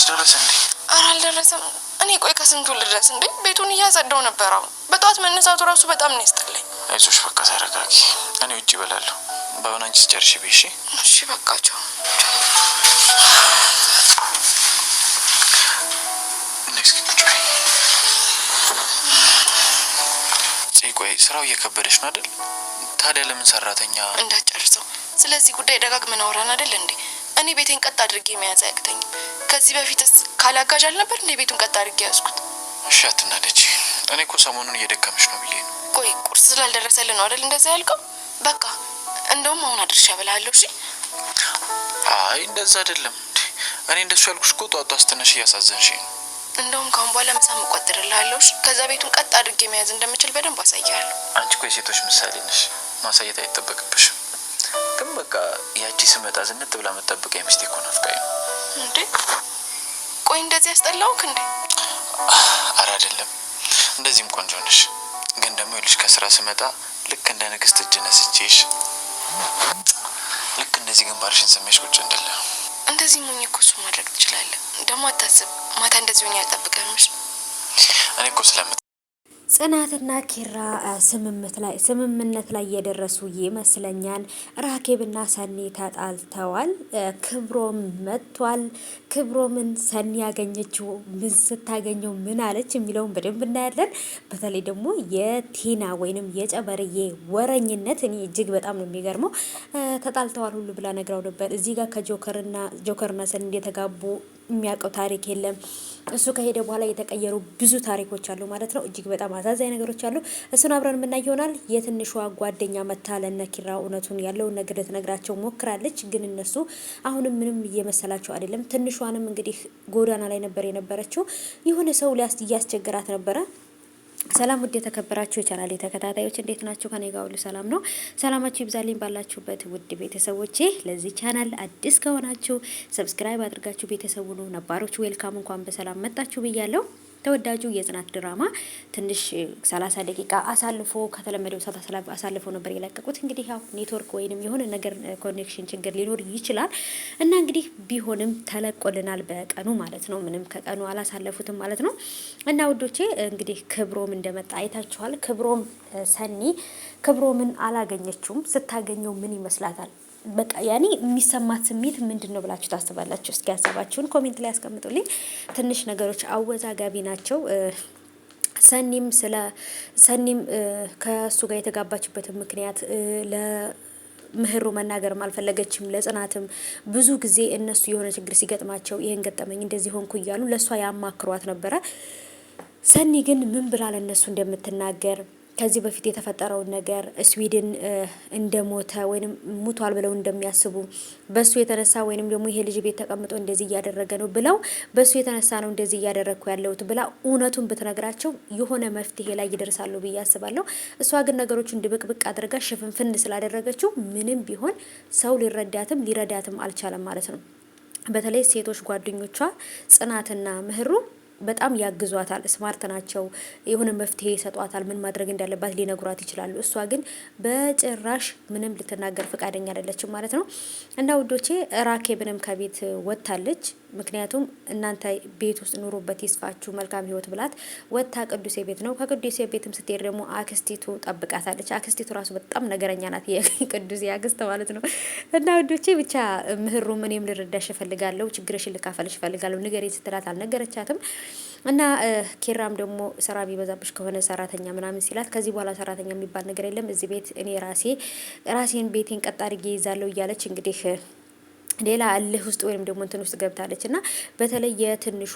ቁርስ ደረሰ እንዴ? ኧረ አልደረሰም። እኔ ቆይ ከስንቱ ልድረስ እንዴ? ቤቱን እያጸዳው ነበር። አሁን በጠዋት መነሳቱ ራሱ በጣም ነው ያስጠላኝ። አይዞሽ በቃ ተረጋጊ። እኔ ውጭ እበላለሁ። ባይሆን አንቺ ጨርሽ ቤት። እሺ እሺ በቃቸው። እስኪ ቁጭ በይ። ቆይ ስራው እየከበደሽ ነው አይደል? ታዲያ ለምን ሰራተኛ እንዳጨርሰው? ስለዚህ ጉዳይ ደጋግመን አወራን አይደል እንዴ? እኔ ቤቴን ቀጥ አድርጌ መያዝ አያቅተኝም። ከዚህ በፊትስ ካላጋዥ አልነበር እንዴ ቤቱን ቀጥ አድርጌ ያዝኩት? እሺ አትናደጂ። እኔ እኮ ሰሞኑን እየደከመሽ ነው ብዬ ነው። ቆይ ቁርስ ስላልደረሰልን ነው አይደል እንደዛ ያልከው? በቃ እንደውም አሁን አድርሻ እበላለሁ። እሺ። አይ እንደዛ አይደለም። እኔ እንደሱ ያልኩሽ እኮ ጧት አስተነሽ እያሳዘንሽ ነው። እንደውም ካሁን በኋላ ምሳ መቆጥርልሃለሁ። እሺ። ከዛ ቤቱን ቀጥ አድርጌ መያዝ እንደምችል በደንብ አሳያለሁ። አንቺ እኮ የሴቶች ምሳሌ ነሽ። ማሳየት አይጠበቅብሽም። ግን በቃ ያቺ ስመጣ ዝንጥ ብላ መጠበቂያ ሚስቴ እኮ ናፍቃኝ ነው እንዴ። ቆይ እንደዚህ ያስጠላውክ እንዴ? ኧረ አይደለም፣ እንደዚህም ቆንጆ ነሽ። ግን ደግሞ ይልሽ ከስራ ስመጣ ልክ እንደ ንግስት እጅ ነስቼሽ ልክ እንደዚህ ግንባርሽን ስሜሽ ቁጭ እንደለ እንደዚህ ሞኝ እኮ እሱ ማድረግ ትችላለህ። ደግሞ አታስብ፣ ማታ እንደዚህ ሆኜ አልጠብቅህም። እኔ እኮ ጽናትና ኪራ ስምምነት ላይ የደረሱ ይመስለኛል። ራኬብና ሰኒ ተጣልተዋል። ክብሮም መጥቷል። ክብሮምን ሰኒ ያገኘችው ምን ስታገኘው ምን አለች የሚለውን በደንብ እናያለን። በተለይ ደግሞ የቲና ወይንም የጨበርዬ ወረኝነት እኔ እጅግ በጣም ነው የሚገርመው። ተጣልተዋል ሁሉ ብላ ነግራው ነበር። እዚህ ጋር ጆከርና ሰኒ እንደተጋቡ የሚያውቀው ታሪክ የለም። እሱ ከሄደ በኋላ የተቀየሩ ብዙ ታሪኮች አሉ ማለት ነው። እጅግ በጣም አሳዛኝ ነገሮች አሉ። እሱን አብረን የምናይ ይሆናል። የትንሿ ጓደኛ መታ ለነ ኪራ እውነቱን ያለውን ነገር ልትነግራቸው ሞክራለች። ግን እነሱ አሁንም ምንም እየመሰላቸው አይደለም። ትንሿንም እንግዲህ ጎዳና ላይ ነበር የነበረችው። የሆነ ሰው እያስቸገራት ነበረ። ሰላም ውድ የተከበራችሁ የቻናሌ ተከታታዮች እንዴት ናችሁ? ከኔ ጋር ሁሉ ሰላም ነው። ሰላማችሁ ይብዛልኝ ባላችሁበት ውድ ቤተሰቦቼ። ለዚህ ቻናል አዲስ ከሆናችሁ ሰብስክራይብ አድርጋችሁ ቤተሰቡ ነው። ነባሮች ዌልካም፣ እንኳን በሰላም መጣችሁ ብያለሁ። ተወዳጁ የጽናት ድራማ ትንሽ 30 ደቂቃ አሳልፎ ከተለመደው ሰዓት አሳልፎ ነበር የለቀቁት። እንግዲህ ያው ኔትወርክ ወይንም የሆነ ነገር ኮኔክሽን ችግር ሊኖር ይችላል እና እንግዲህ ቢሆንም ተለቆልናል በቀኑ ማለት ነው። ምንም ከቀኑ አላሳለፉትም ማለት ነው። እና ውዶቼ እንግዲህ ክብሮም እንደመጣ አይታችኋል። ሰኒ ክብሮምን አላገኘችውም። ስታገኘው ምን ይመስላታል? በቃ ያኔ የሚሰማት ስሜት ምንድነው ብላችሁ ታስባላችሁ? እስኪ ሀሳባችሁን ኮሜንት ላይ ያስቀምጡልኝ። ትንሽ ነገሮች አወዛጋቢ ናቸው። ሰኒም ከእሱ ጋር የተጋባችበትን ምክንያት ለምህሩ መናገርም አልፈለገችም። ለጽናትም ብዙ ጊዜ እነሱ የሆነ ችግር ሲገጥማቸው ይሄን ገጠመኝ እንደዚህ ሆንኩ እያሉ ለእሷ ያማክሯት ነበረ። ሰኒ ግን ምን ብላ ለእነሱ እንደምትናገር ከዚህ በፊት የተፈጠረውን ነገር ስዊድን እንደሞተ ወይንም ሙቷል ብለው እንደሚያስቡ በሱ የተነሳ ወይንም ደግሞ ይሄ ልጅ ቤት ተቀምጦ እንደዚህ እያደረገ ነው ብለው በሱ የተነሳ ነው እንደዚህ እያደረግኩ ያለሁት ብላ እውነቱን ብትነግራቸው የሆነ መፍትሄ ላይ ይደርሳሉ ብዬ አስባለሁ። እሷ ግን ነገሮችን ድብቅብቅ አድርጋ ሽፍንፍን ስላደረገችው ምንም ቢሆን ሰው ሊረዳትም አልቻለም ማለት ነው። በተለይ ሴቶች ጓደኞቿ ጽናትና ምህሩ በጣም ያግዟታል። ስማርት ናቸው። የሆነ መፍትሄ ይሰጧታል። ምን ማድረግ እንዳለባት ሊነግሯት ይችላሉ። እሷ ግን በጭራሽ ምንም ልትናገር ፈቃደኛ አይደለችም ማለት ነው። እና ውዶቼ ራኬብንም ከቤት ወጥታለች። ምክንያቱም እናንተ ቤት ውስጥ ኑሮበት ይስፋችሁ መልካም ህይወት ብላት ወጥታ ቅዱሴ ቤት ነው። ከቅዱሴ ቤትም ስትሄድ ደግሞ አክስቲቱ ጠብቃታለች። አክስቲቱ ራሱ በጣም ነገረኛ ናት፣ የቅዱሴ አክስት ማለት ነው። እና ውዶቼ ብቻ ምህሩም እኔም ልረዳሽ እፈልጋለሁ፣ ችግርሽን ልካፈልሽ እፈልጋለሁ ንገሪኝ ስትላት አልነገረቻትም። እና ኪራም ደግሞ ስራ ቢበዛብሽ ከሆነ ሰራተኛ ምናምን ሲላት ከዚህ በኋላ ሰራተኛ የሚባል ነገር የለም፣ እዚህ ቤት እኔ ራሴን ቤቴን ቀጥ አድርጌ ይዛለሁ እያለች እንግዲህ ሌላ እልህ ውስጥ ወይም ደግሞ እንትን ውስጥ ገብታለች። እና በተለይ የትንሿ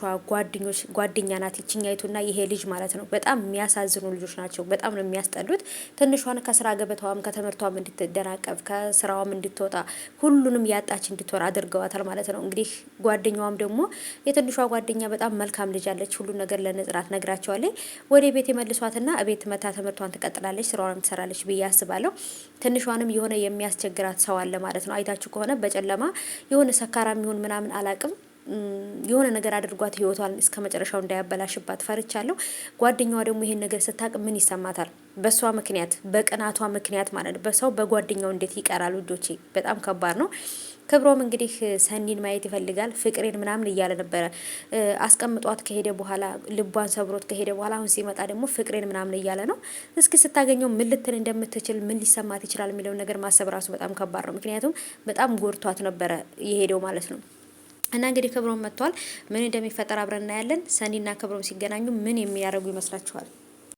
ጓደኛ ናት ይችኛይቱና ይሄ ልጅ ማለት ነው። በጣም የሚያሳዝኑ ልጆች ናቸው። በጣም ነው የሚያስጠሉት። ትንሿን ከስራ ገበታዋም ከተመርቷም እንድትደናቀፍ ከስራዋም እንድትወጣ ሁሉንም ያጣች እንድትወር አድርገዋታል ማለት ነው። እንግዲህ ጓደኛዋም ደግሞ የትንሿ ጓደኛ በጣም መልካም ልጅ አለች። ሁሉን ነገር ለነጽናት ነግራቸዋለች። ወደ ቤት የመልሷትና ቤት መታ ትምህርቷን ትቀጥላለች፣ ስራዋንም ትሰራለች ብዬ አስባለሁ። ትንሿንም የሆነ የሚያስቸግራት ሰው አለ ማለት ነው። አይታችሁ ከሆነ በጨለማ የሆነ ሰካራም ይሁን ምናምን አላቅም የሆነ ነገር አድርጓት ህይወቷን እስከ መጨረሻው እንዳያበላሽባት ፈርቻለሁ። ጓደኛዋ ደግሞ ይሄን ነገር ስታቅ ምን ይሰማታል? በሷ ምክንያት በቅናቷ ምክንያት ማለት ነው። በሰው በጓደኛው እንዴት ይቀራል? ውዶቼ በጣም ከባድ ነው። ክብሮም እንግዲህ ሰኒን ማየት ይፈልጋል። ፍቅሬን ምናምን እያለ ነበረ አስቀምጧት ከሄደ በኋላ ልቧን ሰብሮት ከሄደ በኋላ አሁን ሲመጣ ደግሞ ፍቅሬን ምናምን እያለ ነው። እስኪ ስታገኘው ምን ልትል እንደምትችል ምን ሊሰማት ይችላል የሚለውን ነገር ማሰብ ራሱ በጣም ከባድ ነው። ምክንያቱም በጣም ጎድቷት ነበረ የሄደው ማለት ነው። እና እንግዲህ ክብሮም መጥቷል። ምን እንደሚፈጠር አብረን እናያለን። ሰኒና ክብሮም ሲገናኙ ምን የሚያደርጉ ይመስላችኋል?